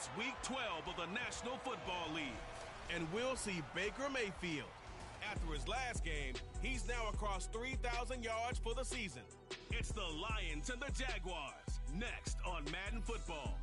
It's Week 12 of the National Football League. And we'll see Baker Mayfield. After his last game, he's now across 3,000 yards for the season. It's the Lions and the Jaguars, next on Madden Football.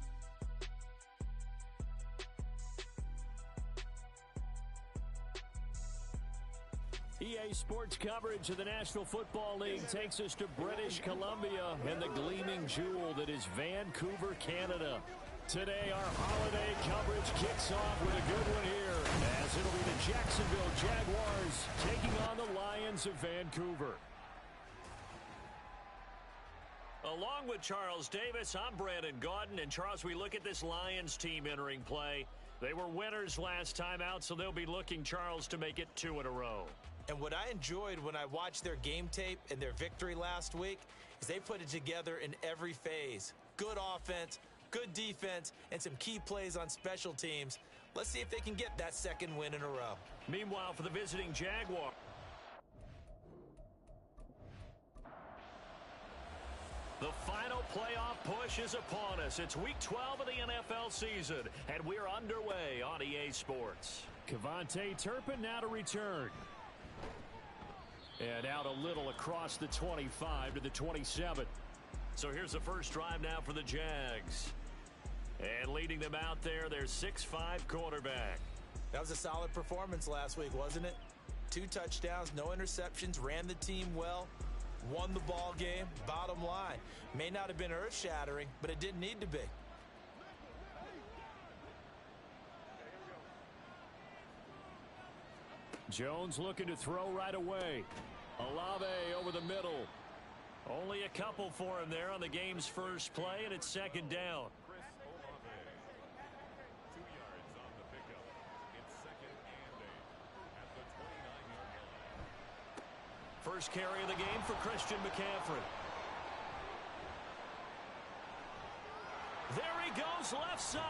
EA Sports coverage of the National Football League takes us to British Columbia and the gleaming jewel that is Vancouver, Canada. Today, our holiday coverage kicks off with a good one here, as it'll be the Jacksonville Jaguars taking on the Lions of Vancouver. Along with Charles Davis, I'm Brandon Gaudin. And Charles, we look at this Lions team entering play. They were winners last time out, so they'll be looking, Charles, to make it 2 in a row. And what I enjoyed when I watched their game tape and their victory last week is they put it together in every phase. Good offense, good defense, and some key plays on special teams. Let's see if they can get that second win in a row. Meanwhile, for the visiting Jaguar, the final playoff push is upon us. It's Week 12 of the NFL season, and we're underway on EA Sports. Kevontae Turpin now to return. And out a little across the 25 to the 27. So here's the first drive now for the Jags. And leading them out there, their 6'5" quarterback. That was a solid performance last week, wasn't it? 2 touchdowns, no interceptions, ran the team well, won the ball game. Bottom line, may not have been earth-shattering, but it didn't need to be. Jones looking to throw right away. Olave over the middle. Only a couple for him there on the game's first play, and it's second down. 2 yards on the pickup. It's 2nd and 8 at the 29-yard line. First carry of the game for Christian McCaffrey. There he goes left side.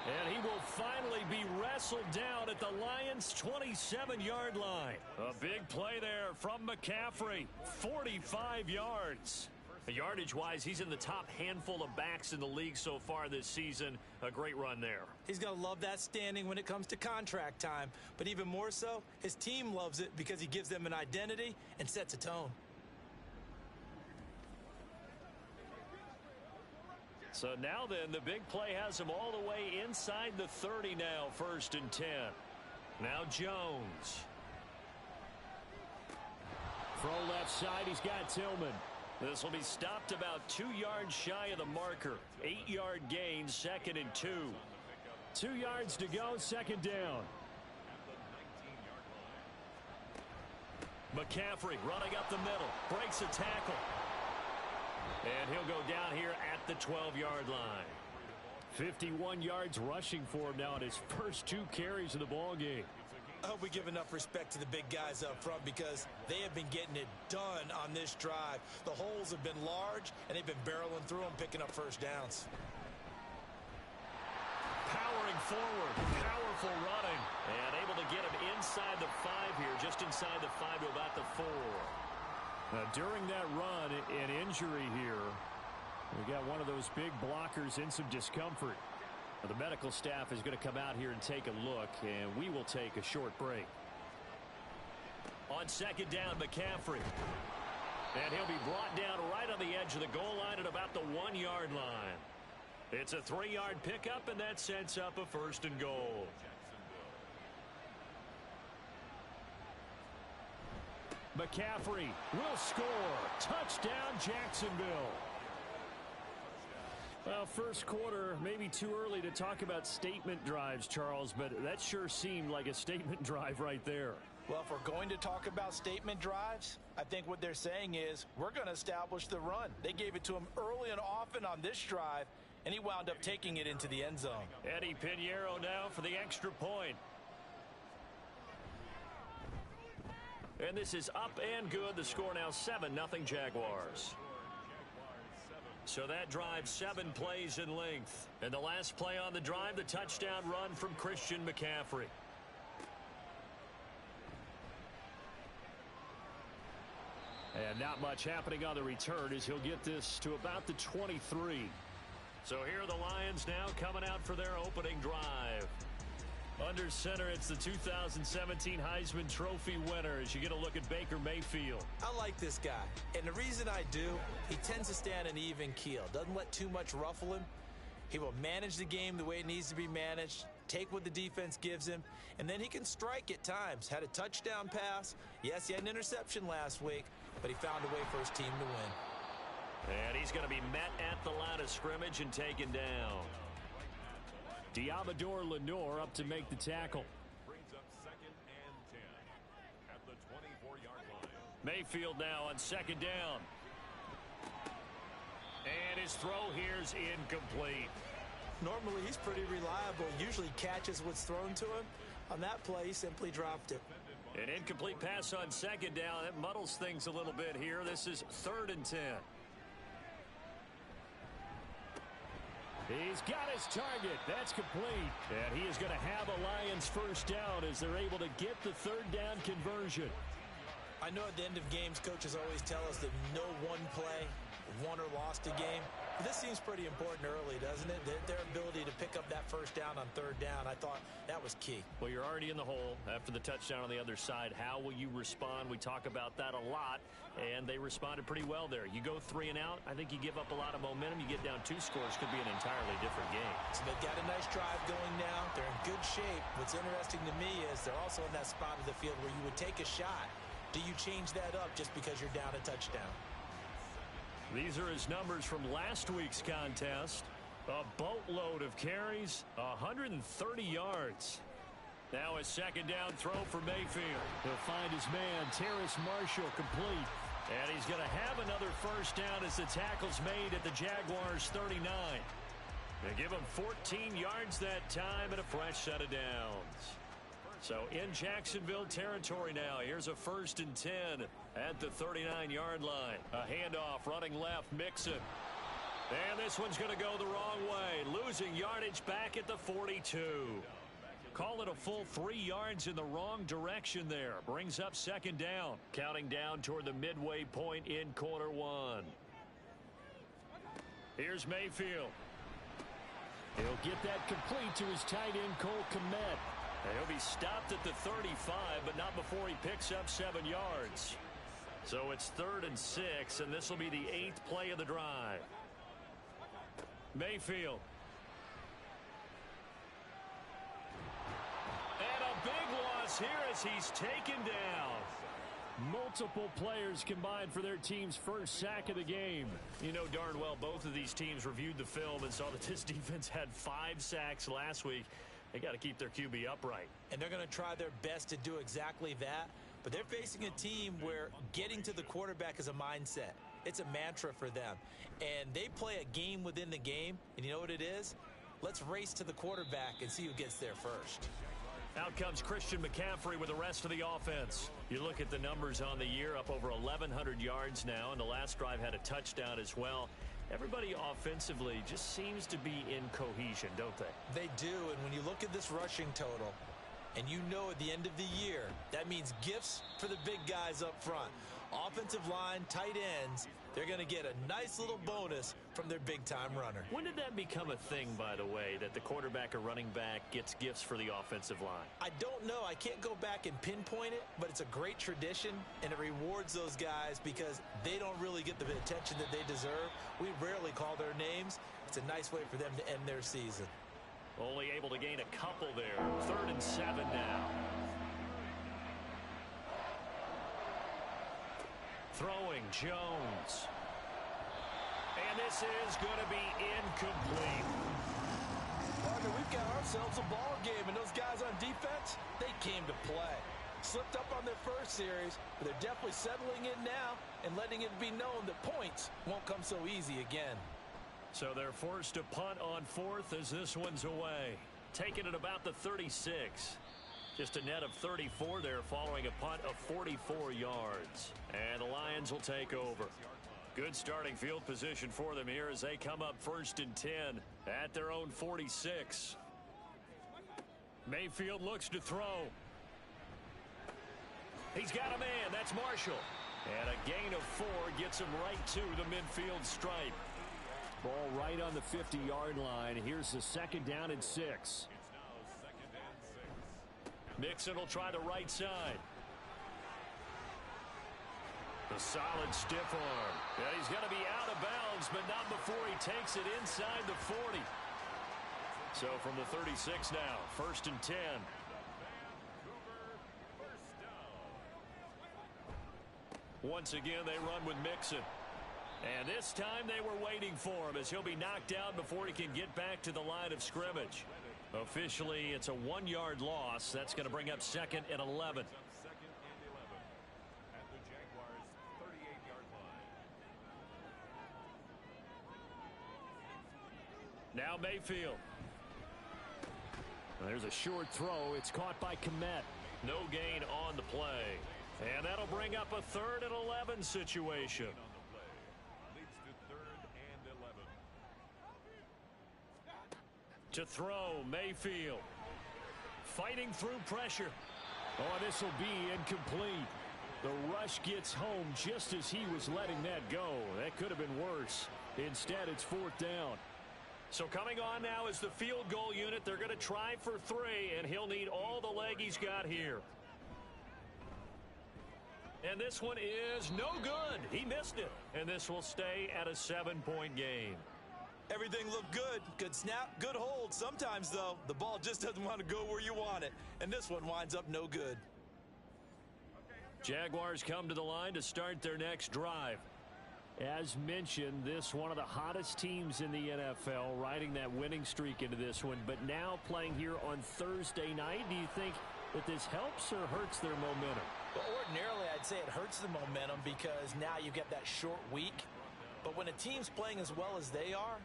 And he will finally be wrestled down at the Lions' 27-yard line. A big play there from McCaffrey. 45 yards. Yardage-wise, he's in the top handful of backs in the league so far this season. A great run there. He's going to love that standing when it comes to contract time. But even more so, his team loves it because he gives them an identity and sets a tone. So now then, the big play has him all the way inside the 30 now, 1st and 10. Now Jones. Throw left side, he's got Tillman. This will be stopped about 2 yards shy of the marker. 8-yard gain, 2nd and 2. 2 yards to go, 2nd down. McCaffrey running up the middle, breaks a tackle. And he'll go down here at the 12-yard line. 51 yards rushing for him now in his first 2 carries of the ball game. I hope we give enough respect to the big guys up front because they have been getting it done on this drive. The holes have been large, and they've been barreling through them, picking up first downs. Powering forward, powerful running, and able to get him inside the 5 here, just inside the 5 to about the 4. During that run, an injury here. We got one of those big blockers in some discomfort. The medical staff is going to come out here and take a look, and we will take a short break. On 2nd down, McCaffrey. And he'll be brought down right on the edge of the goal line at about the 1-yard line. It's a 3-yard pickup, and that sets up a 1st and goal. McCaffrey will score. Touchdown, Jacksonville. Well, first quarter, maybe too early to talk about statement drives, Charles, but that sure seemed like a statement drive right there. Well, if we're going to talk about statement drives, I think what they're saying is we're going to establish the run. They gave it to him early and often on this drive, and he wound up taking it into the end zone. Eddie Pinheiro now for the extra point. And this is up and good. The score now 7-0 Jaguars. So that drive 7 plays in length. And the last play on the drive, the touchdown run from Christian McCaffrey. And not much happening on the return as he'll get this to about the 23. So here are the Lions now coming out for their opening drive. Under center, it's the 2017 Heisman Trophy winner as you get a look at Baker Mayfield. I like this guy, and the reason I do, he tends to stand an even keel. Doesn't let too much ruffle him. He will manage the game the way it needs to be managed, take what the defense gives him, and then he can strike at times. Had a touchdown pass. Yes, he had an interception last week, but he found a way for his team to win. And he's going to be met at the line of scrimmage and taken down. Diamador Lenore up to make the tackle. Brings up 2nd and 10 at the 24-yard line. Mayfield now on 2nd down. And his throw here's incomplete. Normally, he's pretty reliable. Usually catches what's thrown to him. On that play, he simply dropped it. An incomplete pass on 2nd down. That muddles things a little bit here. This is 3rd and 10. He's got his target. That's complete. And he is going to have a Lions first down as they're able to get the 3rd down conversion. I know at the end of games, coaches always tell us that no one play won or lost a game. But this seems pretty important early, doesn't it? Their ability to pick up that first down on 3rd down, I thought that was key. Well, you're already in the hole after the touchdown on the other side. How will you respond? We talk about that a lot, and they responded pretty well there. You go 3 and out, I think you give up a lot of momentum. You get down 2 scores, could be an entirely different game. So they've got a nice drive going now. They're in good shape. What's interesting to me is they're also in that spot of the field where you would take a shot. Do you change that up just because you're down a touchdown? These are his numbers from last week's contest. A boatload of carries, 130 yards. Now a 2nd down throw for Mayfield. He'll find his man, Terrace Marshall, complete. And he's going to have another first down as the tackle's made at the Jaguars' 39. They give him 14 yards that time and a fresh set of downs. So in Jacksonville territory now. Here's a 1st and 10 at the 39-yard line. A handoff running left, Mixon. And this one's going to go the wrong way. Losing yardage back at the 42. Call it a full 3 yards in the wrong direction there. Brings up 2nd down. Counting down toward the midway point in quarter 1. Here's Mayfield. He'll get that complete to his tight end, Cole Kmet. And he'll be stopped at the 35, but not before he picks up 7 yards. So it's 3rd and 6, and this will be the 8th play of the drive. Mayfield. And a big loss here as he's taken down. Multiple players combined for their team's first sack of the game. You know darn well both of these teams reviewed the film and saw that this defense had 5 sacks last week. They got to keep their QB upright. And they're going to try their best to do exactly that. But they're facing a team where getting to the quarterback is a mindset. It's a mantra for them. And they play a game within the game. And you know what it is? Let's race to the quarterback and see who gets there first. Out comes Christian McCaffrey with the rest of the offense. You look at the numbers on the year, up over 1,100 yards now. And the last drive had a touchdown as well. Everybody offensively just seems to be in cohesion, don't they? They do, and when you look at this rushing total, and you know at the end of the year, that means gifts for the big guys up front. Offensive line, tight ends, they're going to get a nice little bonus from their big-time runner. When did that become a thing, by the way, that the quarterback or running back gets gifts for the offensive line? I don't know. I can't go back and pinpoint it, but it's a great tradition, and it rewards those guys because they don't really get the attention that they deserve. We rarely call their names. It's a nice way for them to end their season. Only able to gain a couple there. 3rd and 7 now. Throwing Jones. And this is going to be incomplete. Partner, we've got ourselves a ball game, and those guys on defense, they came to play. Slipped up on their first series, but they're definitely settling in now and letting it be known that points won't come so easy again. So they're forced to punt on 4th as this one's away. Taking it about the 36. Just a net of 34 there following a punt of 44 yards. And the Lions will take over. Good starting field position for them here as they come up 1st and 10 at their own 46. Mayfield looks to throw. He's got a man. That's Marshall. And a gain of 4 gets him right to the midfield stripe. Ball right on the 50-yard line. Here's the second down and 6. It's now 2nd and 6. Mixon will try the right side. The solid stiff arm. Yeah, he's going to be out of bounds, but not before he takes it inside the 40. So from the 36 now, 1st and 10. Once again, they run with Mixon. And this time they were waiting for him as he'll be knocked down before he can get back to the line of scrimmage. Officially, it's a 1-yard loss. That's going to bring up 2nd and 11. Now Mayfield. There's a short throw. It's caught by Kmet. No gain on the play. And that'll bring up a 3rd and 11 situation. Leads to 3rd and 11. To throw, Mayfield. Fighting through pressure. Oh, this will be incomplete. The rush gets home just as he was letting that go. That could have been worse. Instead, it's 4th down. So coming on now is the field goal unit. They're going to try for 3, and he'll need all the leg he's got here. And this one is no good. He missed it. And this will stay at a 7-point game. Everything looked good. Good snap, good hold. Sometimes, though, the ball just doesn't want to go where you want it. And this one winds up no good. Jaguars come to the line to start their next drive. As mentioned, this one of the hottest teams in the NFL, riding that winning streak into this one, but now playing here on Thursday night. Do you think that this helps or hurts their momentum? Well, ordinarily, I'd say it hurts the momentum because now you get that short week. But when a team's playing as well as they are,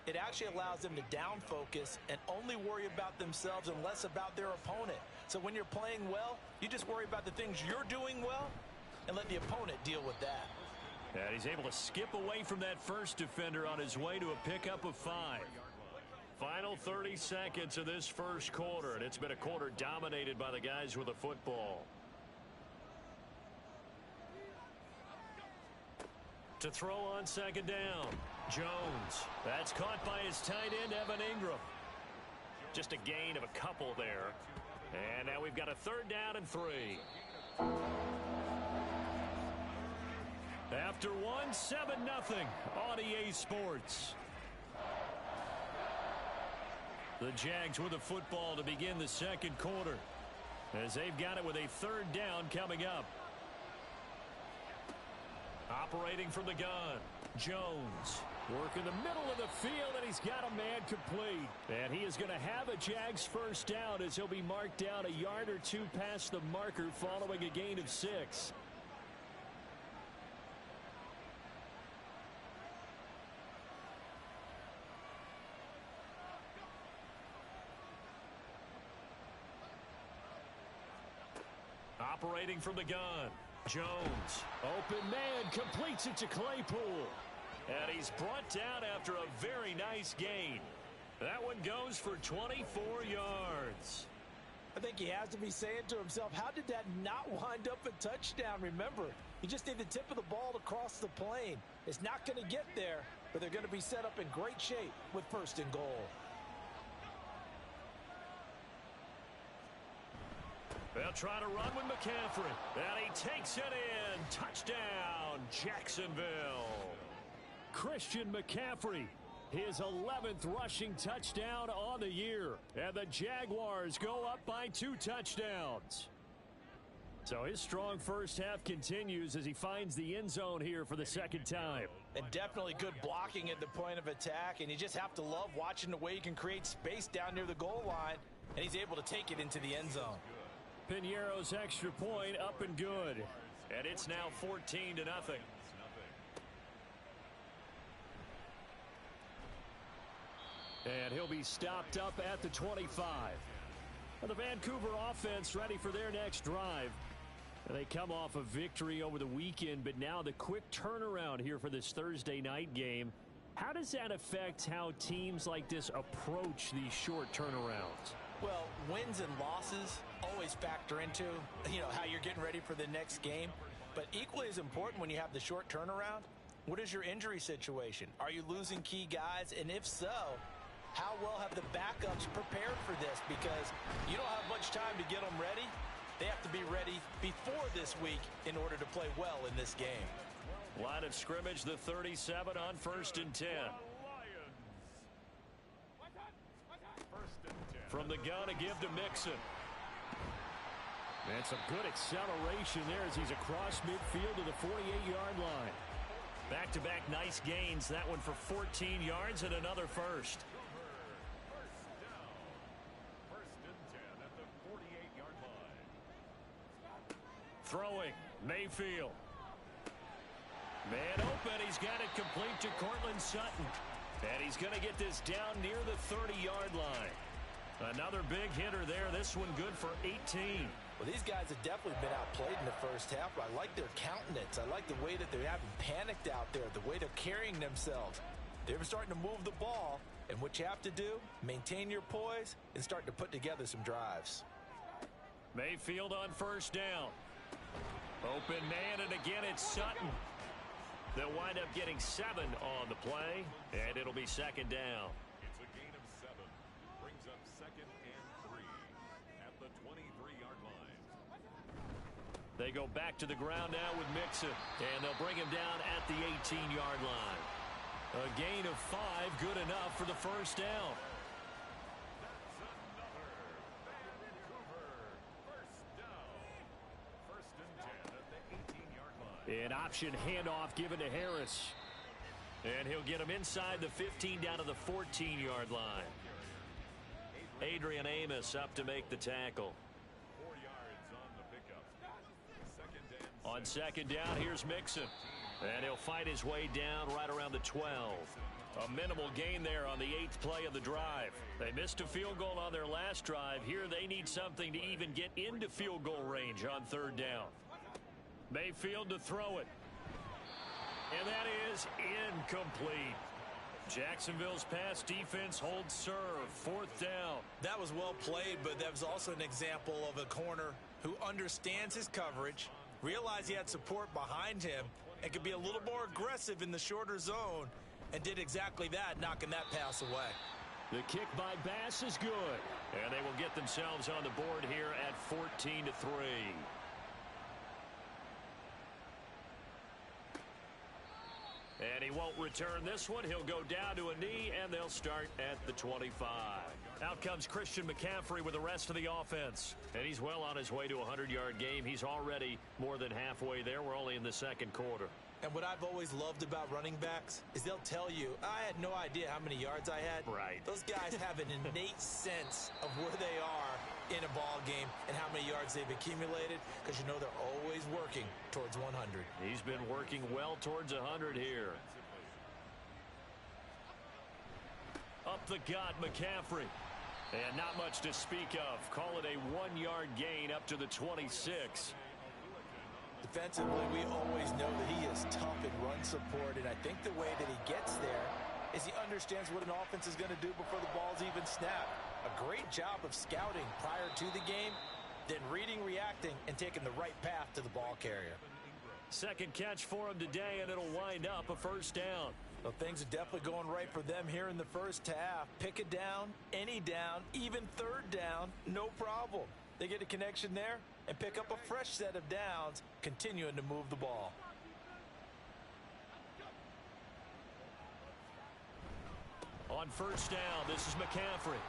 it actually allows them to down focus and only worry about themselves and less about their opponent. So when you're playing well, you just worry about the things you're doing well and let the opponent deal with that. And he's able to skip away from that first defender on his way to a pickup of 5. Final 30 seconds of this first quarter, and it's been a quarter dominated by the guys with the football. To throw on 2nd down, Jones. That's caught by his tight end, Evan Ingram. Just a gain of a couple there. And now we've got a 3rd down and 3. After 1, 7-0 on EA Sports. The Jags with the football to begin the second quarter as they've got it with a 3rd down coming up. Operating from the gun, Jones. Work in the middle of the field, and he's got a man complete. And he is going to have a Jags 1st down as he'll be marked down a yard or 2 past the marker following a gain of 6. Operating from the gun, Jones. Open man, completes it to Claypool. And he's brought down after a very nice gain. That one goes for 24 yards. I think he has to be saying to himself, how did that not wind up a touchdown? Remember, you just need the tip of the ball to cross the plane. It's not going to get there, but they're going to be set up in great shape with 1st and goal. They'll try to run with McCaffrey. And he takes it in. Touchdown, Jacksonville. Christian McCaffrey, his 11th rushing touchdown on the year. And the Jaguars go up by 2 touchdowns. So his strong first half continues as he finds the end zone here for the 2nd time. And definitely good blocking at the point of attack. And you just have to love watching the way he can create space down near the goal line. And he's able to take it into the end zone. Piñeiro's extra point up and good. And it's now 14-0. And he'll be stopped up at the 25. And the Vancouver offense ready for their next drive. And they come off a victory over the weekend, but now the quick turnaround here for this Thursday night game. How does that affect how teams like this approach these short turnarounds? Well, wins and losses always factor into, how you're getting ready for the next game. But equally as important when you have the short turnaround What is your injury situation? Are you losing key guys? And if so, how well have the backups prepared for this? Because you don't have much time to get them ready. They have to be ready before this week in order to play well in this game. Line of scrimmage, the 37 on 1st and 10. From the gun to give to Mixon. And some good acceleration there as he's across midfield to the 48-yard line. Back-to-back nice gains. That one for 14 yards and another first. First and 10 at the 48-yard line. Throwing, Mayfield. Man open, he's got it complete to Cortland Sutton. And he's going to get this down near the 30-yard line. Another big hitter there. This one good for 18. Well, these guys have definitely been outplayed in the first half. I like their countenance. I like the way that they haven't panicked out there, the way they're carrying themselves. They're starting to move the ball, and what you have to do, maintain your poise and start to put together some drives. Mayfield on first down. Open man, and again it's Sutton. They'll wind up getting 7 on the play, and it'll be second down. It's a gain of 7. Brings up 2nd and 3 at the 23-yard line. They go back to the ground now with Mixon, and they'll bring him down at the 18-yard line. A gain of 5, good enough for the first down. That's another Vancouver first down. First and 10 at the 18-yard line. An option handoff given to Harris. And he'll get him inside the 15 down to the 14-yard line. Adrian Amos up to make the tackle. 4 yards on the pickup. Second and On second down, here's Mixon. And he'll fight his way down right around the 12. A minimal gain there on the 8th play of the drive. They missed a field goal on their last drive. Here they need something to even get into field goal range on 3rd down. Mayfield to throw it. And that is incomplete. Jacksonville's pass defense holds serve. 4th down. That was well played, but that was also an example of a corner who understands his coverage, realized he had support behind him, and could be a little more aggressive in the shorter zone, and did exactly that, knocking that pass away. The kick by Bass is good. And they will get themselves on the board here at 14-3. And he won't return this one. He'll go down to a knee, and they'll start at the 25. Out comes Christian McCaffrey with the rest of the offense. And he's well on his way to a 100-yard game. He's already more than halfway there. We're only in the 2nd quarter. And what I've always loved about running backs is they'll tell you, I had no idea how many yards I had. Right. Those guys have an innate sense of where they are in a ball game and how many yards they've accumulated, because you know they're always working towards 100. He's been working well towards 100 here. Up the gut, McCaffrey. And not much to speak of. Call it a 1-yard gain up to the 26. Defensively, we always know that he is tough in run support, and I think the way that he gets there is he understands what an offense is going to do before the ball's even snapped. A great job of scouting prior to the game, then reading, reacting, and taking the right path to the ball carrier. Second catch for him today, and it'll wind up a first down. Well, things are definitely going right for them here in the first half. Pick a down, any down, even 3rd down, no problem. They get a connection there and pick up a fresh set of downs, continuing to move the ball. On first down, this is McCaffrey.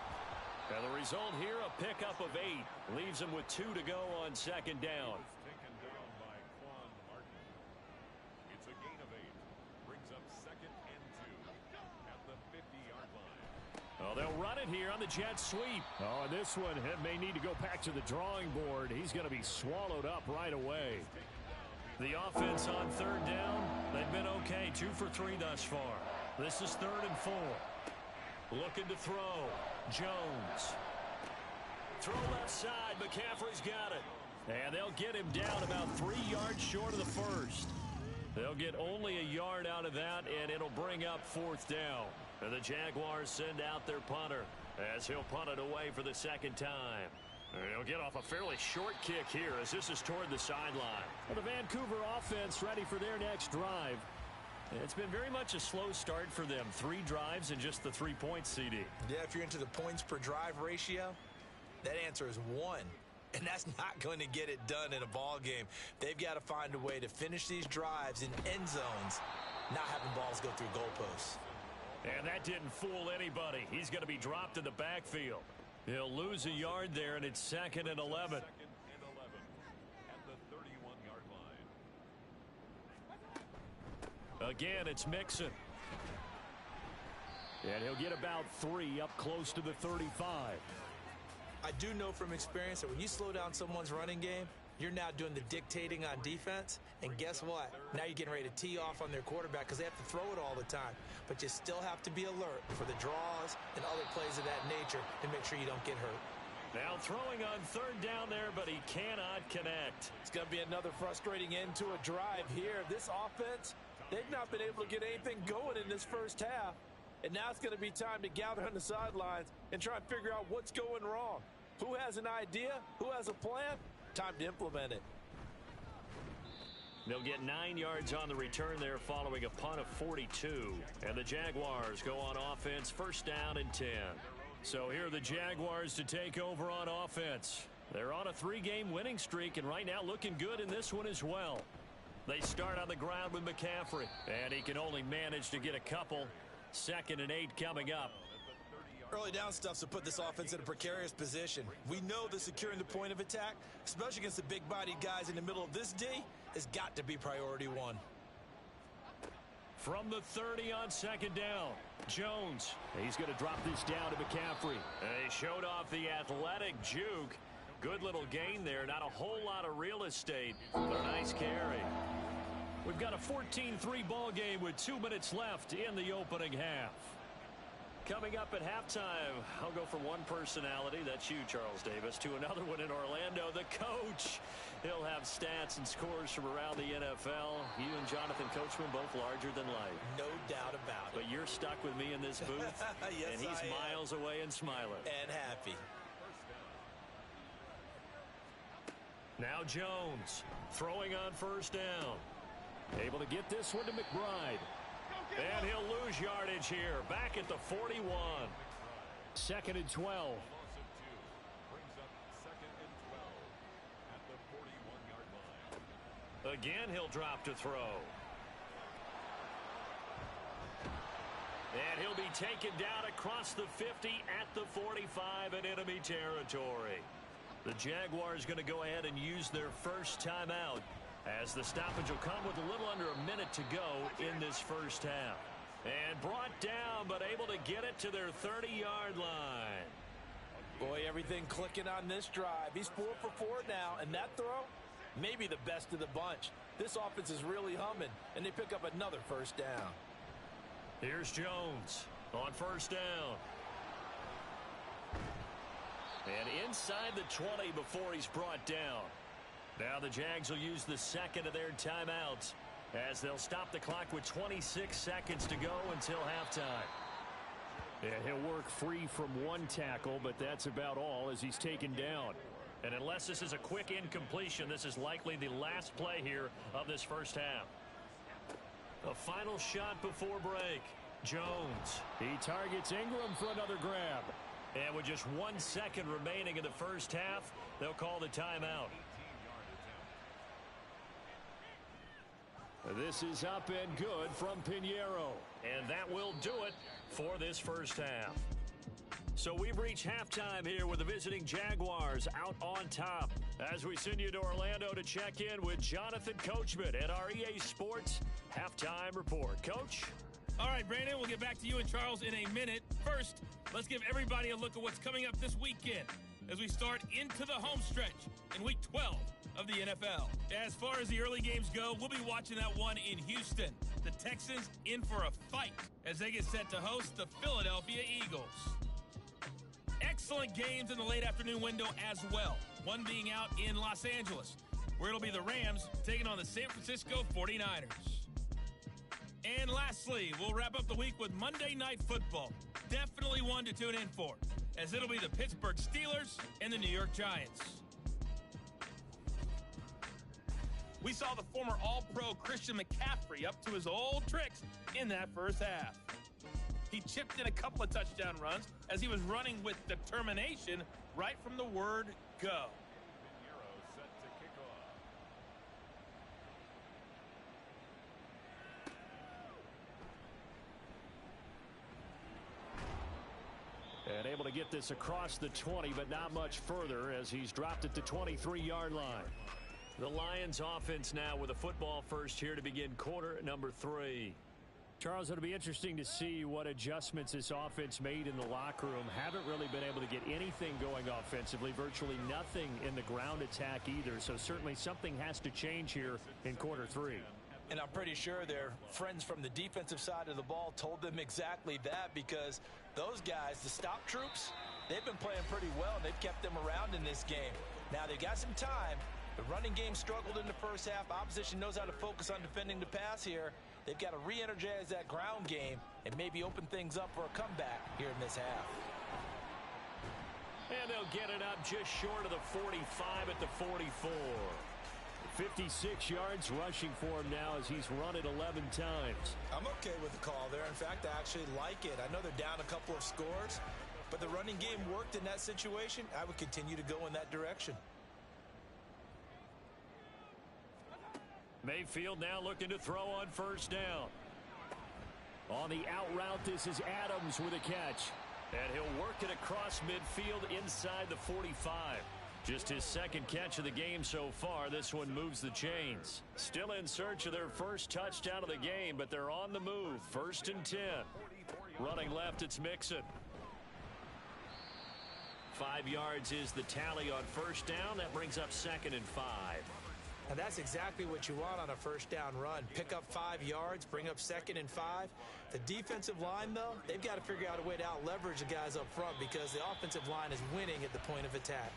And the result here, a pickup of 8. Leaves him with 2 to go on second down. Taken down by Quan Martin. It's a gain of 8. Brings up 2nd and 2 at the 50-yard line. Oh, they'll run it here on the jet sweep. Oh, and this one may need to go back to the drawing board. He's going to be swallowed up right away. The offense on 3rd down, they've been okay. 2 for 3 thus far. This is 3rd and 4. Looking to throw. Jones. Throw left side. McCaffrey's got it. And they'll get him down about 3 yards short of the first. They'll get only a yard out of that, and it'll bring up 4th down. And the Jaguars send out their punter as he'll punt it away for the 2nd time. And he'll get off a fairly short kick here as this is toward the sideline. Well, the Vancouver offense ready for their next drive. It's been very much a slow start for them. 3 drives and just the 3 points, CD. Yeah, if you're into the points per drive ratio, that answer is 1. And that's not going to get it done in a ball game. They've got to find a way to finish these drives in end zones, not having balls go through goalposts. And that didn't fool anybody. He's going to be dropped in the backfield. He'll lose a yard there, and it's 2nd and 11. 2nd and 11 at the 31-yard line. Again, it's Mixon. And he'll get about 3 up close to the 35. I do know from experience that when you slow down someone's running game, you're now doing the dictating on defense. And guess what? Now you're getting ready to tee off on their quarterback because they have to throw it all the time. But you still have to be alert for the draws and other plays of that nature and make sure you don't get hurt. Now throwing on 3rd down there, but he cannot connect. It's going to be another frustrating end to a drive here. This offense, they've not been able to get anything going in this first half. And now it's going to be time to gather on the sidelines and try and figure out what's going wrong. Who has an idea? Who has a plan? Time to implement it. They'll get 9 yards on the return there following a punt of 42. And the Jaguars go on offense, 1st down and 10. So here are the Jaguars to take over on offense. They're on a 3-game winning streak and right now looking good in this one as well. They start on the ground with McCaffrey. And he can only manage to get a couple. 2nd and 8 coming up. Early down stuff's to put this offense in a precarious position. We know that securing the point of attack, especially against the big-bodied guys in the middle of this D, has got to be priority 1. From the 30 on 2nd down, Jones. He's going to drop this down to McCaffrey. They showed off the athletic juke. Good little gain there. Not a whole lot of real estate, but a nice carry. We've got a 14-3 ball game with 2 minutes left in the opening half. Coming up at halftime, I'll go from one personality, that's you, Charles Davis, to another one in Orlando, the coach. He'll have stats and scores from around the NFL. You and Jonathan Coachman both larger than life. No doubt about it. But you're stuck with me in this booth, yes, and he's miles away and smiling. And happy. Now Jones, throwing on 1st down. Able to get this one to McBride. And he'll lose yardage here. Back at the 41. 2nd and 12. Brings up 2nd and 12 at the 41-yard line. Again, he'll drop to throw. And he'll be taken down across the 50 at the 45 in enemy territory. The Jaguars going to go ahead and use their first timeout, as the stoppage will come with a little under a minute to go in this first half. And brought down, but able to get it to their 30-yard line. Boy, everything clicking on this drive. He's 4 for 4 now, and that throw, maybe the best of the bunch. This offense is really humming, and they pick up another 1st down. Here's Jones on 1st down. And inside the 20 before he's brought down. Now the Jags will use the 2nd of their timeouts, as they'll stop the clock with 26 seconds to go until halftime. Yeah, he'll work free from one tackle, but that's about all as he's taken down. And unless this is a quick incompletion, this is likely the last play here of this first half. A final shot before break. Jones. He targets Ingram for another grab. And with just 1 second remaining in the first half, they'll call the timeout. This is up and good from Pinheiro. And that will do it for this first half. So we've reached halftime here with the visiting Jaguars out on top, as we send you to Orlando to check in with Jonathan Coachman at our EA Sports Halftime Report. Coach? All right, Brandon, we'll get back to you and Charles in a minute. First, let's give everybody a look at what's coming up this weekend as we start into the home stretch in Week 12 of the NFL. As far as the early games go, we'll be watching that one in Houston. The Texans in for a fight as they get set to host the Philadelphia Eagles. Excellent games in the late afternoon window as well. One being out in Los Angeles, where it'll be the Rams taking on the San Francisco 49ers. And lastly, we'll wrap up the week with Monday Night Football. Definitely one to tune in for, as it'll be the Pittsburgh Steelers and the New York Giants. We saw the former All-Pro Christian McCaffrey up to his old tricks in that first half. He chipped in a couple of touchdown runs as he was running with determination right from the word go. And able to get this across the 20, but not much further as he's dropped at the 23-yard line. The Lions offense now with a football first here to begin quarter number 3. Charles, it'll be interesting to see what adjustments this offense made in the locker room. Haven't really been able to get anything going offensively, virtually nothing in the ground attack either. So certainly something has to change here in quarter 3. And I'm pretty sure their friends from the defensive side of the ball told them exactly that, because those guys, the stop troops, they've been playing pretty well, and they've kept them around in this game. Now, they've got some time. The running game struggled in the first half. Opposition knows how to focus on defending the pass here. They've got to re-energize that ground game and maybe open things up for a comeback here in this half. And they'll get it up just short of the 45 at the 44. 56 yards rushing for him now as he's run it 11 times. I'm okay with the call there. In fact, I actually like it. I know they're down a couple of scores, but the running game worked in that situation. I would continue to go in that direction. Mayfield now looking to throw on first down. On the out route, this is Adams with a catch. And he'll work it across midfield inside the 45. Just his second catch of the game so far. This one moves the chains. Still in search of their first touchdown of the game, but they're on the move. 1st and 10. Running left, it's Mixon. 5 yards is the tally on first down. That brings up 2nd and 5. And that's exactly what you want on a first down run. Pick up 5 yards, bring up 2nd and 5. The defensive line, though, they've got to figure out a way to out-leverage the guys up front, because the offensive line is winning at the point of attack.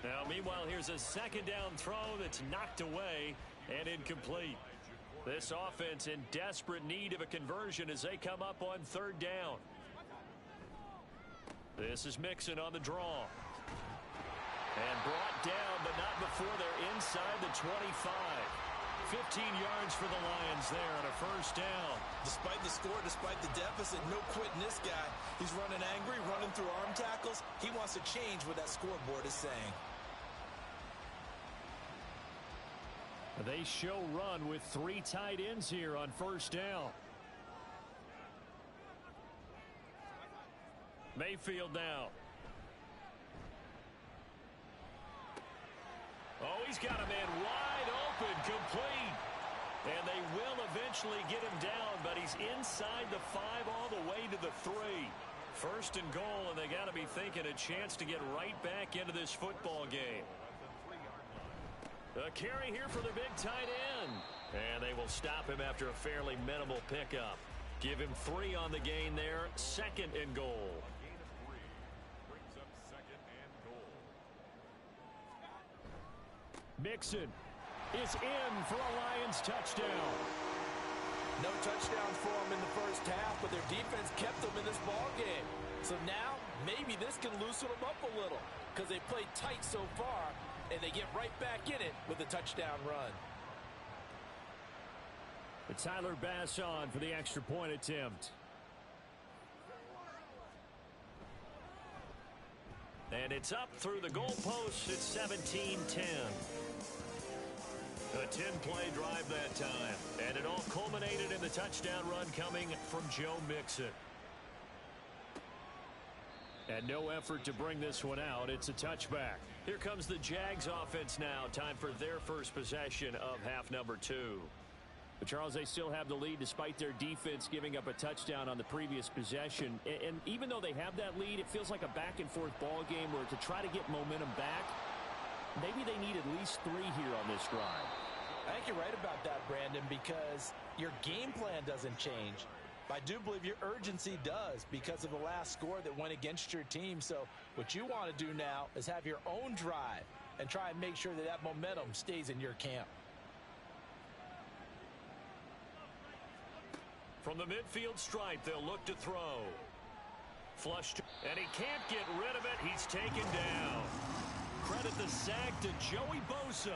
Now, meanwhile, here's a 2nd down throw that's knocked away and incomplete. This offense in desperate need of a conversion as they come up on 3rd down. This is Mixon on the draw. And brought down, but not before they're inside the 25. 15 yards for the Lions there on a first down. Despite the score, despite the deficit, no quitting this guy. He's running angry, running through arm tackles. He wants to change what that scoreboard is saying. They show run with 3 tight ends here on first down. Mayfield now. Oh, he's got a man wide open, complete. And they will eventually get him down, but he's inside the 5 all the way to the 3. 1st and goal, and they got to be thinking a chance to get right back into this football game. A carry here for the big tight end. And they will stop him after a fairly minimal pickup. Give him 3 on the gain there. 2nd and goal. Mixon is in for a Lions touchdown. No touchdowns for them in the first half, but their defense kept them in this ball game. So now maybe this can loosen them up a little, because they played tight so far, and they get right back in it with a touchdown run. But Tyler Bass on for the extra point attempt. And it's up through the goalpost. It's 17-10. A 10-play drive that time. And it all culminated in the touchdown run coming from Joe Mixon. And no effort to bring this one out. It's a touchback. Here comes the Jags offense now. Time for their first possession of half number 2. But Charles, they still have the lead despite their defense giving up a touchdown on the previous possession. And even though they have that lead, it feels like a back-and-forth ball game where to try to get momentum back, maybe they need at least 3 here on this drive. I think you're right about that, Brandon, because your game plan doesn't change. I do believe your urgency does because of the last score that went against your team. So what you want to do now is have your own drive and try and make sure that that momentum stays in your camp. From the midfield stripe, they'll look to throw. Flushed, and he can't get rid of it. He's taken down. Credit the sack to Joey Bosa.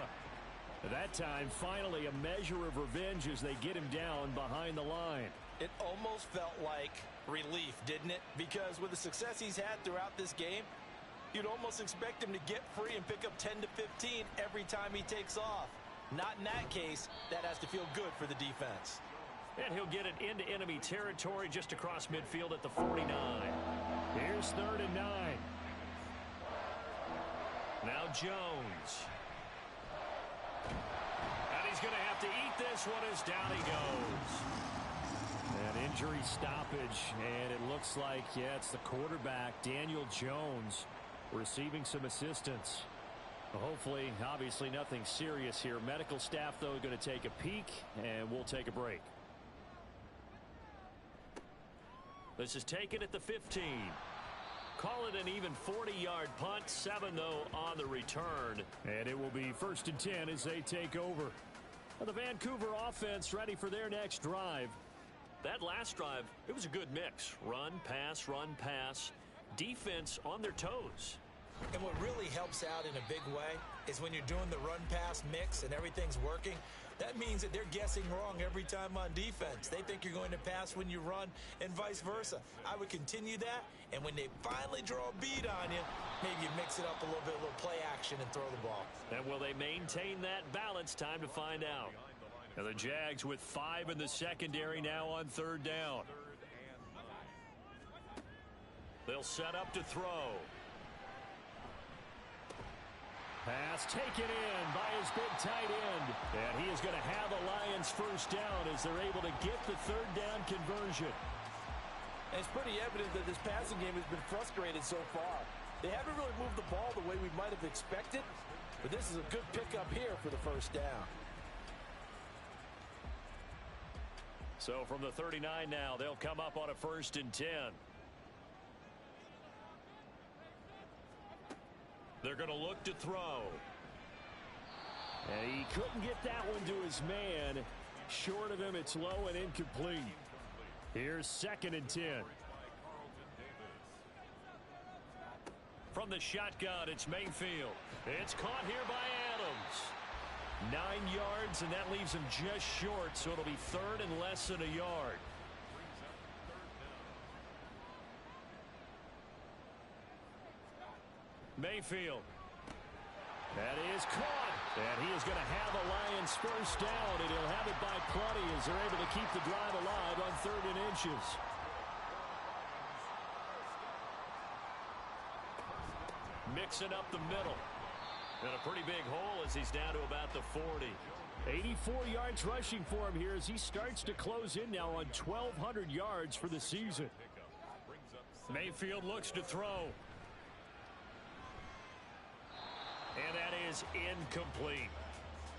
That time, finally, a measure of revenge as they get him down behind the line. It almost felt like relief, didn't it? Because with the success he's had throughout this game, you'd almost expect him to get free and pick up 10 to 15 every time he takes off. Not in that case. That has to feel good for the defense. And he'll get it into enemy territory just across midfield at the 49. Here's 3rd and 9. Now Jones. And he's going to have to eat this one as down he goes. An injury stoppage, and it looks like, yeah, it's the quarterback, Daniel Jones, receiving some assistance. Hopefully, obviously nothing serious here. Medical staff, though, going to take a peek, and we'll take a break. This is taken at the 15. Call it an even 40-yard punt. 7, though, on the return. And it will be 1st and 10 as they take over. The Vancouver offense ready for their next drive. That last drive, it was a good mix. Run, pass. Defense on their toes. And what really helps out in a big way is when you're doing the run-pass mix and everything's working, that means that they're guessing wrong every time on defense. They think you're going to pass when you run and vice versa. I would continue that, and when they finally draw a bead on you, maybe you mix it up a little bit, a little play action and throw the ball. And will they maintain that balance? Time to find out. Now the Jags with 5 in the secondary now on 3rd down. They'll set up to throw. Pass taken in by his big tight end. And he is going to have a Lions 1st down as they're able to get the 3rd down conversion. And it's pretty evident that this passing game has been frustrated so far. They haven't really moved the ball the way we might have expected, but this is a good pickup here for the 1st down. So from the 39 now, they'll come up on a 1st and 10. They're going to look to throw. And he couldn't get that one to his man. Short of him, it's low and incomplete. Here's 2nd and 10. From the shotgun, it's Mayfield. It's caught here by Adams. 9 yards, and that leaves him just short, so it'll be 3rd and less than a yard. Mayfield. That is caught. And he is going to have a Lions 1st down, and he'll have it by plenty as they're able to keep the drive alive on 3rd and inches. Mixing up the middle. And a pretty big hole as he's down to about the 40. 84 yards rushing for him here as he starts to close in now on 1,200 yards for the season. Mayfield looks to throw. And that is incomplete.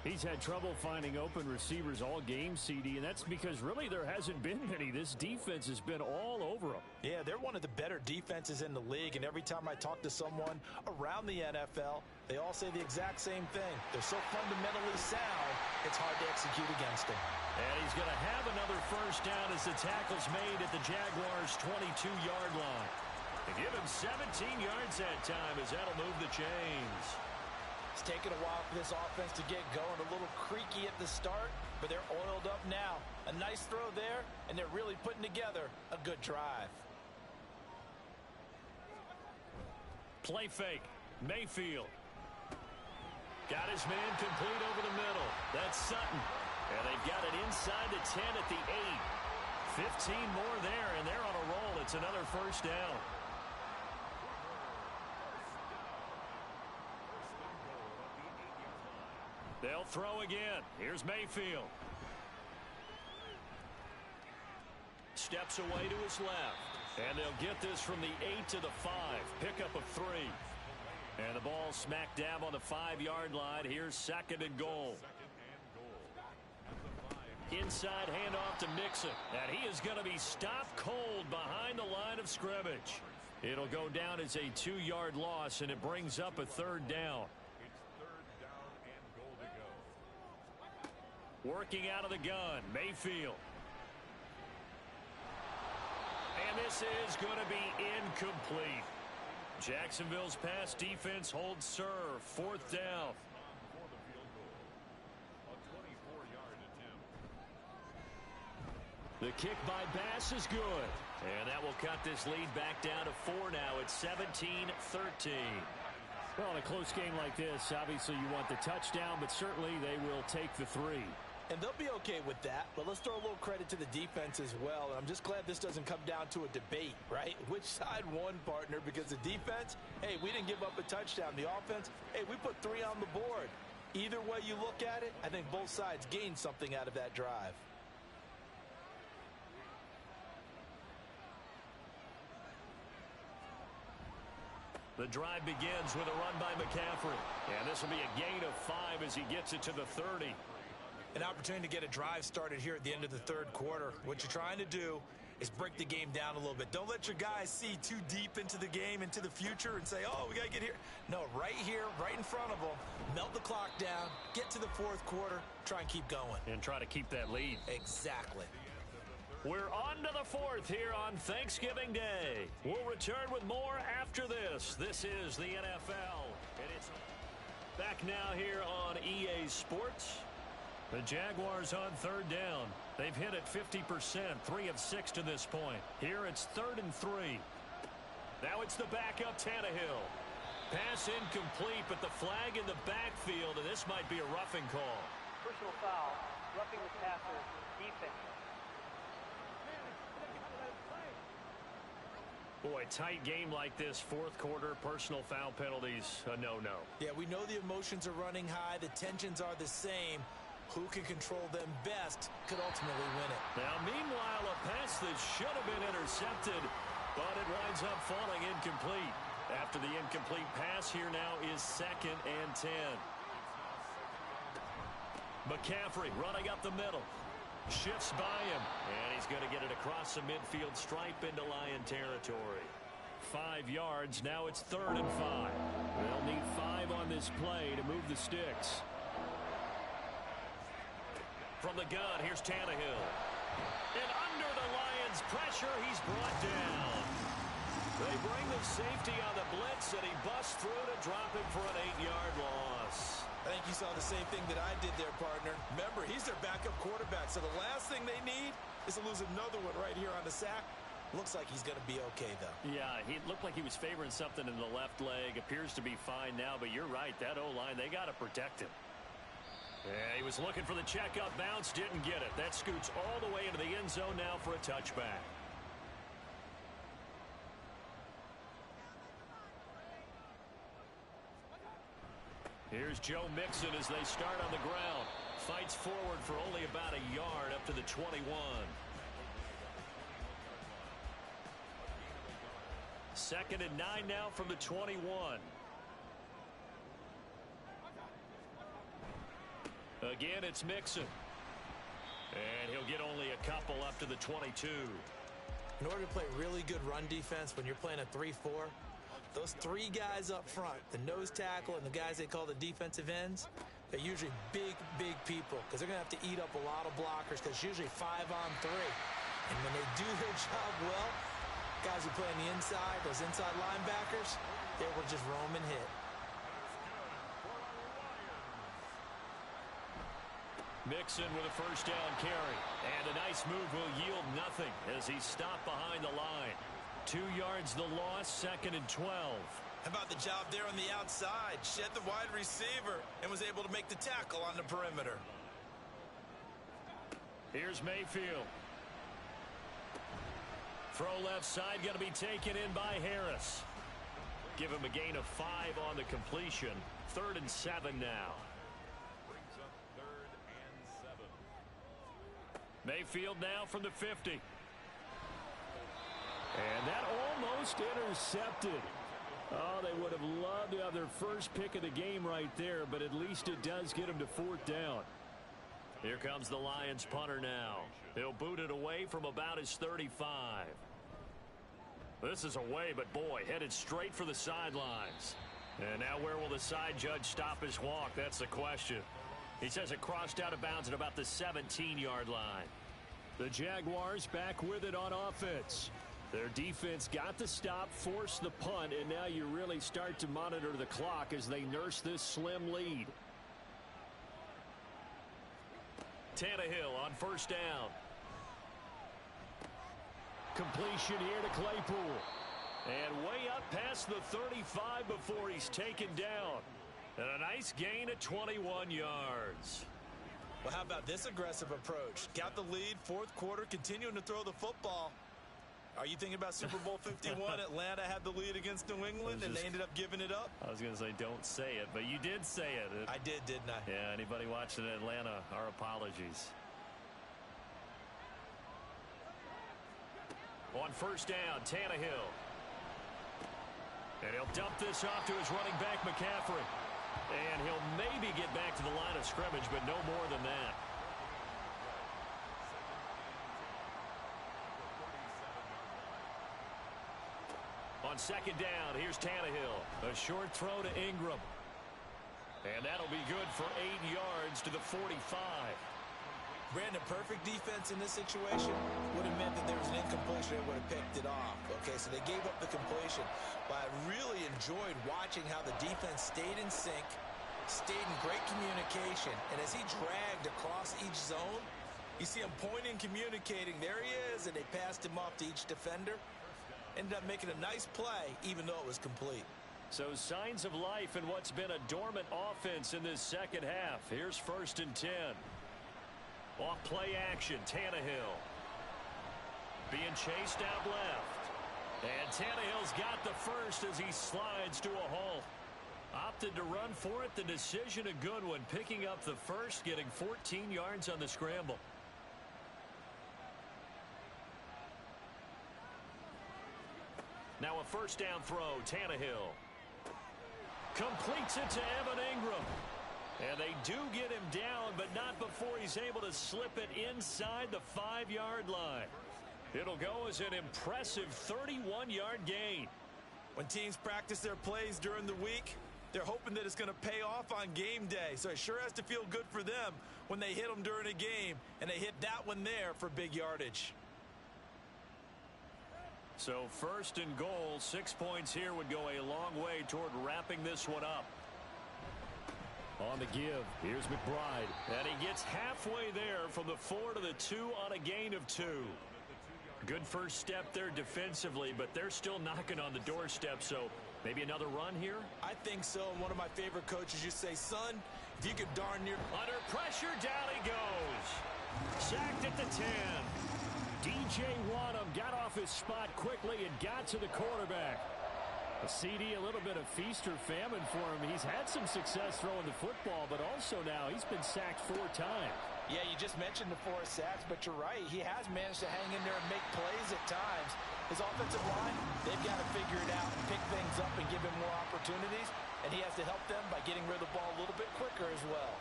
He's had trouble finding open receivers all game, CD, and that's because really there hasn't been many. This defense has been all over them. Yeah, they're one of the better defenses in the league, and every time I talk to someone around the NFL, they all say the exact same thing. They're so fundamentally sound, it's hard to execute against them. And he's going to have another 1st down as the tackle's made at the Jaguars' 22-yard line. They give him 17 yards that time as that'll move the chains. It's taken a while for this offense to get going. A little creaky at the start, but they're oiled up now. A nice throw there, and they're really putting together a good drive. Play fake. Mayfield. Got his man complete over the middle. That's Sutton. And they've got it inside the 10 at the 8. 15 more there, and they're on a roll. It's another 1st down. They'll throw again. Here's Mayfield. Steps away to his left. And they'll get this from the 8 to the 5. Pickup of 3. And the ball smack dab on the 5-yard line. Here's 2nd and goal. Inside handoff to Mixon. And he is going to be stopped cold behind the line of scrimmage. It'll go down as a 2-yard loss, and it brings up a 3rd down. Working out of the gun, Mayfield. And this is going to be incomplete. Jacksonville's pass defense holds serve. 4th down. The kick by Bass is good. And that will cut this lead back down to 4 now. It's 17-13. Well, in a close game like this, obviously you want the touchdown, but certainly they will take the 3. And they'll be okay with that, but let's throw a little credit to the defense as well. And I'm just glad this doesn't come down to a debate, right? Which side won, partner? Because the defense, hey, we didn't give up a touchdown. The offense, hey, we put 3 on the board. Either way you look at it, I think both sides gained something out of that drive. The drive begins with a run by McCaffrey. And this will be a gain of 5 as he gets it to the 30. An opportunity to get a drive started here at the end of the third quarter. What you're trying to do is break the game down a little bit. Don't let your guys see too deep into the game, into the future, and say, oh, we got to get here. No, right here, right in front of them, melt the clock down, get to the fourth quarter, try and keep going. And try to keep that lead. Exactly. We're on to the fourth here on Thanksgiving Day. We'll return with more after this. This is the NFL. And it's back now here on EA Sports. The Jaguars on third down. They've hit it 50%, 3 of 6 to this point. Here it's 3rd and 3. Now it's the backup Tannehill. Pass incomplete, but the flag in the backfield, and this might be a roughing call. Personal foul, roughing the passer, defense. Boy, tight game like this, fourth quarter, personal foul penalties, a no-no. Yeah, we know the emotions are running high. The tensions are the same. Who can control them best could ultimately win it. Now, meanwhile, a pass that should have been intercepted, but it winds up falling incomplete. After the incomplete pass, here now is 2nd and 10. McCaffrey running up the middle. Shifts by him, and he's going to get it across the midfield stripe into Lion territory. 5 yards, now it's 3rd and 5. They'll need 5 on this play to move the sticks. From the gun, here's Tannehill. And under the Lions' pressure, he's brought down. They bring the safety on the blitz, and he busts through to drop him for an 8-yard loss. I think you saw the same thing that I did there, partner. Remember, he's their backup quarterback, so the last thing they need is to lose another one right here on the sack. Looks like he's going to be okay, though. Yeah, he looked like he was favoring something in the left leg. Appears to be fine now, but you're right. That O-line, they got to protect him. Yeah, he was looking for the checkup bounce, didn't get it. That scoots all the way into the end zone now for a touchback. Here's Joe Mixon as they start on the ground. Fights forward for only about a yard up to the 21. 2nd and 9 now from the 21. Again, it's Mixon. And he'll get only a couple up to the 22. In order to play really good run defense when you're playing a 3-4, those 3 guys up front, the nose tackle and the guys they call the defensive ends, they're usually big, big people because they're going to have to eat up a lot of blockers because it's usually 5 on 3. And when they do their job well, guys who play on the inside, those inside linebackers, they will just roam and hit. Mixon with a first down carry. And a nice move will yield nothing as he's stopped behind the line. 2 yards the loss, 2nd and 12. How about the job there on the outside? Shed the wide receiver and was able to make the tackle on the perimeter. Here's Mayfield. Throw left side going to be taken in by Harris. Give him a gain of 5 on the completion. 3rd and 7 now. Brings up 3rd and 7. Mayfield now from the 50. And that almost intercepted. Oh, they would have loved to have their first pick of the game right there, but at least it does get them to 4th down. Here comes the Lions punter now. He'll boot it away from about his 35. This is away, but boy, headed straight for the sidelines. And now where will the side judge stop his walk? That's the question. He says it crossed out of bounds at about the 17-yard line. The Jaguars back with it on offense. Their defense got the stop, forced the punt, and now you really start to monitor the clock as they nurse this slim lead. Tannehill on first down. Completion here to Claypool. And way up past the 35 before he's taken down. And a nice gain of 21 yards. Well, how about this aggressive approach? Got the lead, fourth quarter, continuing to throw the football. Are you thinking about Super Bowl 51? Atlanta had the lead against New England, and they ended up giving it up? I was going to say don't say it, but you did say it. I did, didn't I? Yeah, anybody watching Atlanta, our apologies. On first down, Tannehill. And he'll dump this off to his running back, McCaffrey. And he'll maybe get back to the line of scrimmage, but no more than that. On second down, here's Tannehill. A short throw to Ingram. And that'll be good for 8 yards to the 45. Brandon, perfect defense in this situation would have meant that there was an incompletion. They would have picked it off. Okay, so they gave up the completion. But I really enjoyed watching how the defense stayed in sync, stayed in great communication. And as he dragged across each zone, you see him pointing, communicating. There he is, and they passed him off to each defender. Ended up making a nice play, even though it was complete. So signs of life in what's been a dormant offense in this second half. Here's 1st and 10. Off play action, Tannehill. Being chased out left. And Tannehill's got the first as he slides to a halt. Opted to run for it. The decision a good one. Picking up the first, getting 14 yards on the scramble. Now a first down throw, Tannehill. Completes it to Evan Ingram. And they do get him down, but not before he's able to slip it inside the 5-yard line. It'll go as an impressive 31-yard gain. When teams practice their plays during the week, they're hoping that it's going to pay off on game day. So it sure has to feel good for them when they hit them during a game, and they hit that one there for big yardage. So 1st and goal, 6 points here would go a long way toward wrapping this one up. On the give, here's McBride. And he gets halfway there from the 4 to the 2 on a gain of 2. Good first step there defensively, but they're still knocking on the doorstep, so maybe another run here? I think so, and one of my favorite coaches used to say, son, if you could darn near... Under pressure, down he goes. Sacked at the 10. DJ Wanham got off his spot quickly and got to the quarterback. A CD, a little bit of feast or famine for him. He's had some success throwing the football, but also now he's been sacked 4 times. Yeah, you just mentioned the 4 sacks, but you're right. He has managed to hang in there and make plays at times. His offensive line, they've got to figure it out and pick things up and give him more opportunities, and he has to help them by getting rid of the ball a little bit quicker as well.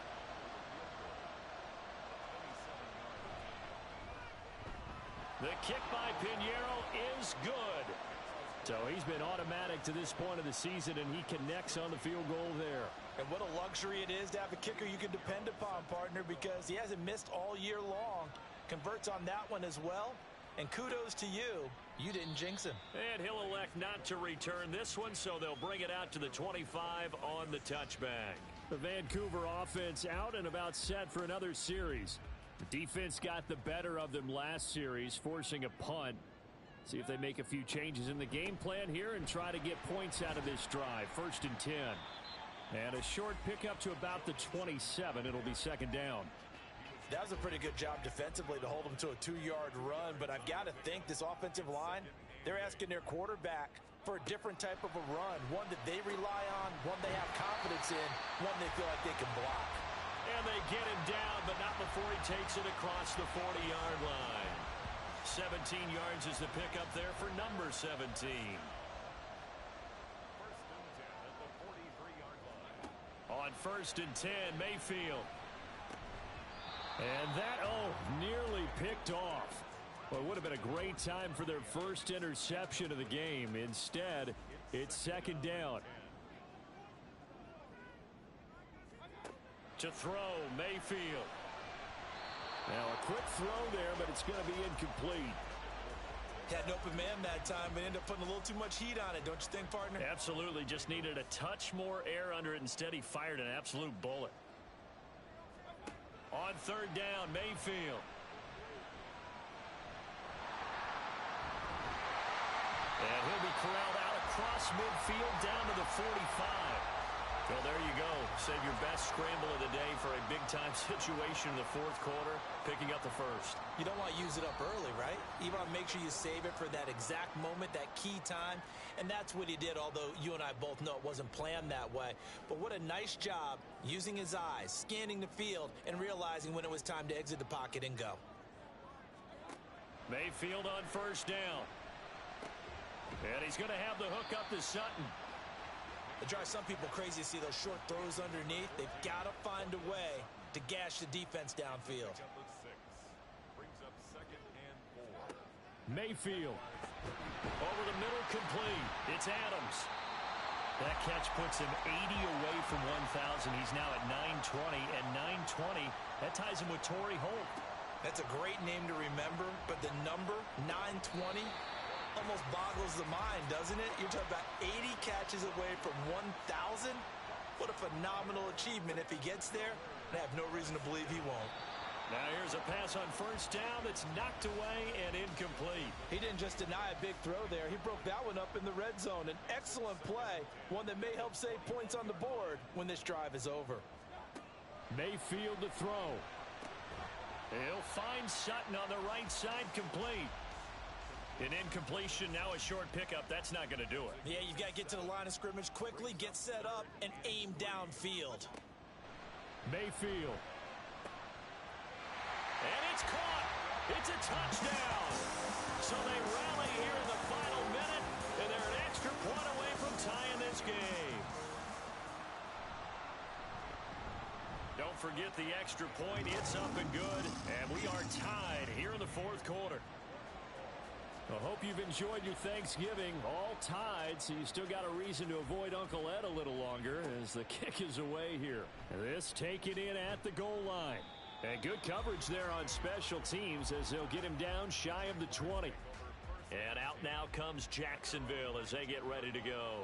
The kick by Pinheiro is good. So he's been automatic to this point of the season, and he connects on the field goal there. And what a luxury it is to have a kicker you can depend upon, partner, because he hasn't missed all year long. Converts on that one as well. And kudos to you. You didn't jinx him. And he'll elect not to return this one, so they'll bring it out to the 25 on the touchback. The Vancouver offense out and about set for another series. The defense got the better of them last series, forcing a punt. See if they make a few changes in the game plan here and try to get points out of this drive. 1st and 10. And a short pickup to about the 27. It'll be 2nd down. That was a pretty good job defensively to hold them to a 2-yard run, but I've got to think this offensive line, they're asking their quarterback for a different type of a run, one that they rely on, one they have confidence in, one they feel like they can block. And they get him down, but not before he takes it across the 40-yard line. 17 yards is the pickup there for number 17. 1st and 10 at the 43-yard line. On 1st and 10, Mayfield. And that, nearly picked off. Well, it would have been a great time for their first interception of the game. Instead, it's 2nd down. To throw, Mayfield. Now a quick throw there, but it's going to be incomplete. Had an open man that time, but ended up putting a little too much heat on it, don't you think, partner? Absolutely. Just needed a touch more air under it. Instead, he fired an absolute bullet. On 3rd down, Mayfield. And he'll be corralled out across midfield down to the 45. Well, there you go. Save your best scramble of the day for a big-time situation in the fourth quarter, picking up the first. You don't want to use it up early, right? You want to make sure you save it for that exact moment, that key time. And that's what he did, although you and I both know it wasn't planned that way. But what a nice job using his eyes, scanning the field, and realizing when it was time to exit the pocket and go. Mayfield on first down. And he's going to have the hook up to Sutton. It drives some people crazy to see those short throws underneath. They've got to find a way to gash the defense downfield. Brings up 2nd and 4. Mayfield. Over the middle, complete. It's Adams. That catch puts him 80 away from 1,000. He's now at 920, and 920, that ties him with Torrey Holt. That's a great name to remember, but the number, 920, almost boggles the mind, doesn't it? You're talking about 80 catches away from 1,000. What a phenomenal achievement if he gets there. I have no reason to believe he won't. Now here's a pass on first down that's knocked away and incomplete. He didn't just deny a big throw there. He broke that one up in the red zone. An excellent play, one that may help save points on the board when this drive is over. Mayfield to throw. He'll find Sutton on the right side, complete. An incompletion, now a short pickup. That's not going to do it. Yeah, you've got to get to the line of scrimmage quickly, get set up, and aim downfield. Mayfield. And it's caught. It's a touchdown. So they rally here in the final minute, and they're an extra point away from tying this game. Don't forget the extra point. It's up and good, and we are tied here in the fourth quarter. I hope you've enjoyed your Thanksgiving. All tied, so you still got a reason to avoid Uncle Ed a little longer as the kick is away here. This taken in at the goal line. And good coverage there on special teams as they'll get him down shy of the 20. And out now comes Jacksonville as they get ready to go.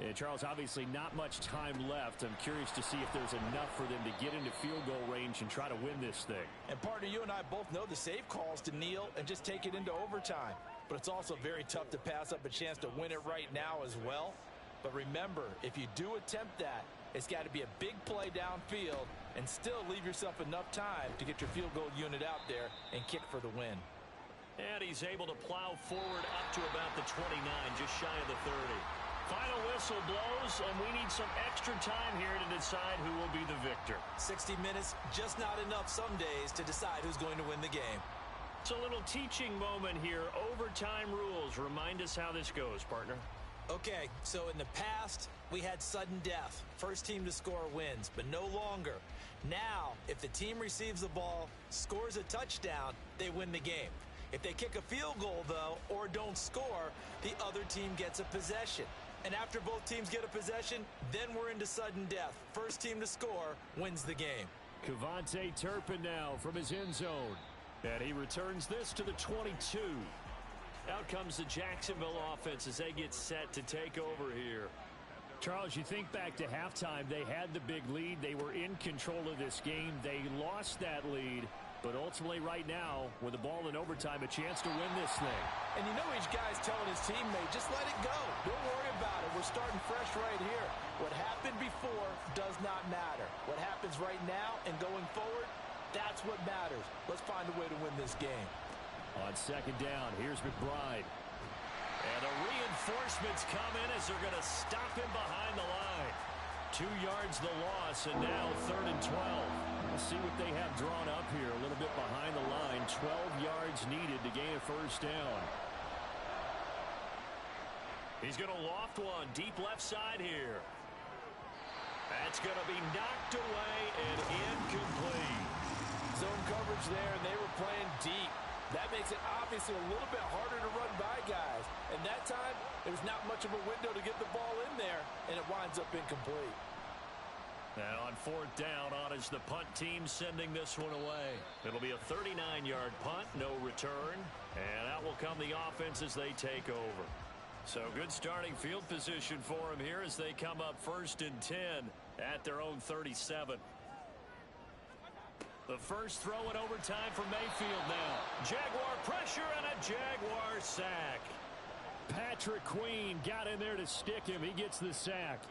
And Charles, obviously not much time left. I'm curious to see if there's enough for them to get into field goal range and try to win this thing. And partner, you and I both know the safe calls to kneel and just take it into overtime. But it's also very tough to pass up a chance to win it right now as well. But remember, if you do attempt that, it's got to be a big play downfield and still leave yourself enough time to get your field goal unit out there and kick for the win. And he's able to plow forward up to about the 29, just shy of the 30. Final whistle blows, and we need some extra time here to decide who will be the victor. 60 minutes, just not enough some days to decide who's going to win the game. It's a little teaching moment here. Overtime rules. Remind us how this goes, partner. Okay, so in the past, we had sudden death. First team to score wins, but no longer. Now, if the team receives the ball, scores a touchdown, they win the game. If they kick a field goal, though, or don't score, the other team gets a possession. And after both teams get a possession, then we're into sudden death. First team to score wins the game. Kevontae Turpin now from his end zone. And he returns this to the 22. Out comes the Jacksonville offense as they get set to take over here. Charles, you think back to halftime, they had the big lead. They were in control of this game. They lost that lead. But ultimately right now, with the ball in overtime, a chance to win this thing. And you know each guy's telling his teammate, just let it go. Don't worry about it. We're starting fresh right here. What happened before does not matter. What happens right now and going forward, that's what matters. Let's find a way to win this game. On second down, here's McBride. And the reinforcements come in as they're going to stop him behind the line. 2 yards the loss, and now 3rd and 12. Let's see what they have drawn up here. A little bit behind the line. 12 yards needed to gain a first down. He's going to loft one deep left side here. That's going to be knocked away and incomplete. Zone coverage there, and they were playing deep. That makes it obviously a little bit harder to run by guys. And that time, there was not much of a window to get the ball in there, and it winds up incomplete. Now on 4th down, on is the punt team sending this one away. It'll be a 39-yard punt, no return. And out will come the offense as they take over. So good starting field position for them here as they come up 1st and 10 at their own 37. The first throw in overtime for Mayfield now. Jaguar pressure and a Jaguar sack. Patrick Queen got in there to stick him. He gets the sack.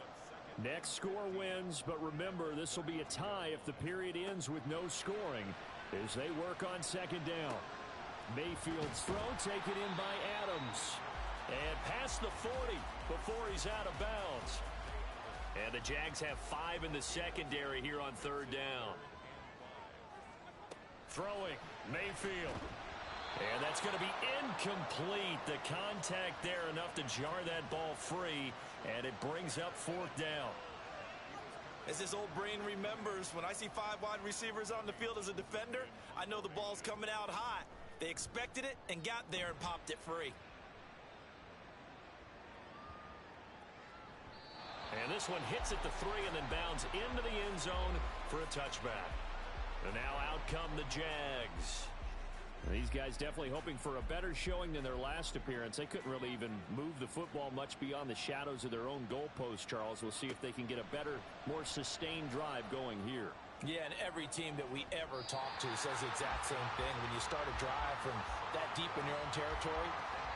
Next score wins, but remember, this will be a tie if the period ends with no scoring as they work on second down. Mayfield's throw taken in by Adams. And past the 40 before he's out of bounds. And the Jags have 5 in the secondary here on third down. Throwing, Mayfield. And that's going to be incomplete. The contact there enough to jar that ball free, and it brings up fourth down. As his old brain remembers, when I see 5 wide receivers on the field as a defender, I know the ball's coming out hot. They expected it and got there and popped it free. And this one hits at the 3 and then bounds into the end zone for a touchback. And now out come the Jags. These guys definitely hoping for a better showing than their last appearance. They couldn't really even move the football much beyond the shadows of their own goalpost, Charles. We'll see if they can get a better, more sustained drive going here. Yeah, and every team that we ever talk to says the exact same thing. When you start a drive from that deep in your own territory,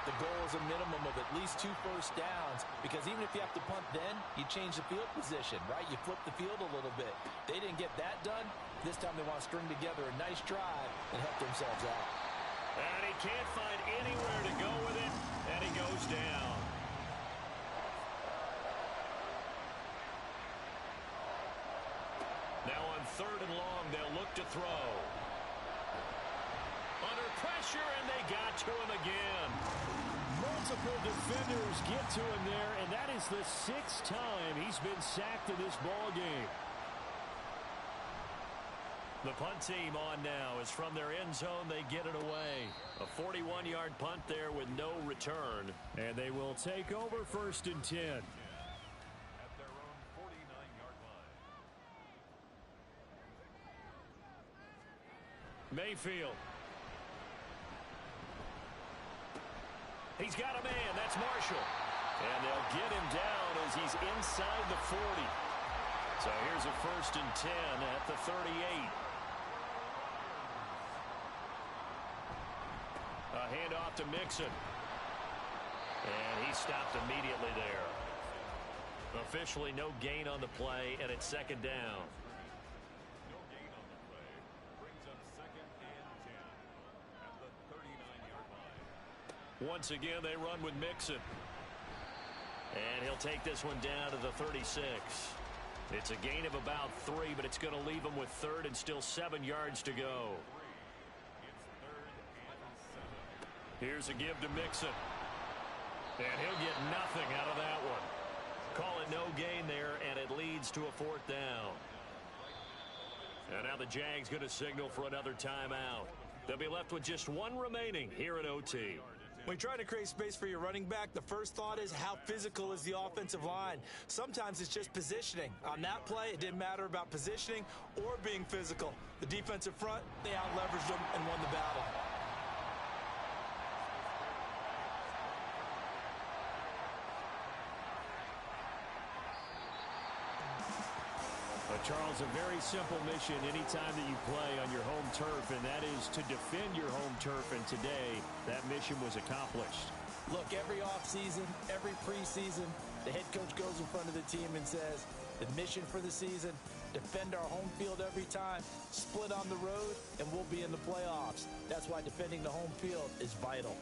the goal is a minimum of at least 2 first downs, because even if you have to punt then, you change the field position, right? You flip the field a little bit. They didn't get that done. This time they want to string together a nice drive and help themselves out. And he can't find anywhere to go with it, and he goes down. Now on third and long, they'll look to throw. Under pressure, and they got to him again. Multiple defenders get to him there, and that is the 6th time he's been sacked in this ball game. The punt team on now is from their end zone. They get it away. A 41-yard punt there with no return. And they will take over first and 10. At their own 49-yard line. Mayfield. He's got a man. That's Marshall. And they'll get him down as he's inside the 40. So here's a first and 10 at the 38. A handoff to Mixon. And he stopped immediately there. Officially no gain on the play, and it's second down. No gain on the play. Brings up second and 10 at the 39-yard line. Once again, they run with Mixon. And he'll take this one down to the 36. It's a gain of about 3, but it's going to leave him with third and still 7 yards to go. Here's a give to Mixon. And he'll get nothing out of that one. Call it no gain there, and it leads to a fourth down. And now the Jags going to signal for another timeout. They'll be left with just 1 remaining here in OT. When you're trying to create space for your running back, the first thought is how physical is the offensive line. Sometimes it's just positioning. On that play, it didn't matter about positioning or being physical. The defensive front, they out-leveraged them and won the battle. Charles, a very simple mission anytime that you play on your home turf, and that is to defend your home turf, and today that mission was accomplished. Look, every offseason, every preseason, the head coach goes in front of the team and says, the mission for the season, defend our home field every time, split on the road, and we'll be in the playoffs. That's why defending the home field is vital.